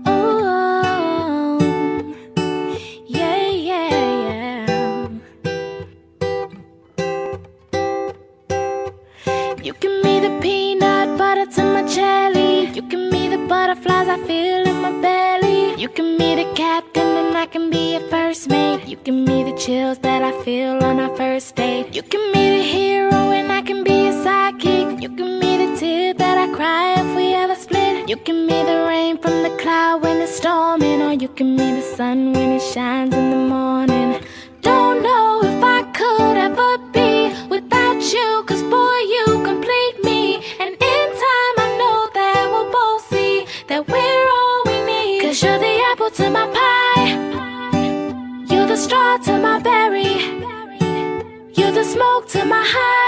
Oh, yeah, yeah, yeah. You give me the peanut butter to my jelly. You give me the butterflies I feel in my belly. You give me the captain and I can be your first mate. You give me the chills that I feel on our first date. You give me the hero and I can be your sidekick. You give me the tear that I cry if we ever split. You give me the rain from the cloud when it's storming, or you give me the sun when it shines in the morning. Don't know if I could ever be without you, 'cause boy, you complete me. And in time I know that we'll both see that we're all we need. 'Cause you're the apple to my pie, you're the straw to my berry, you're the smoke to my high.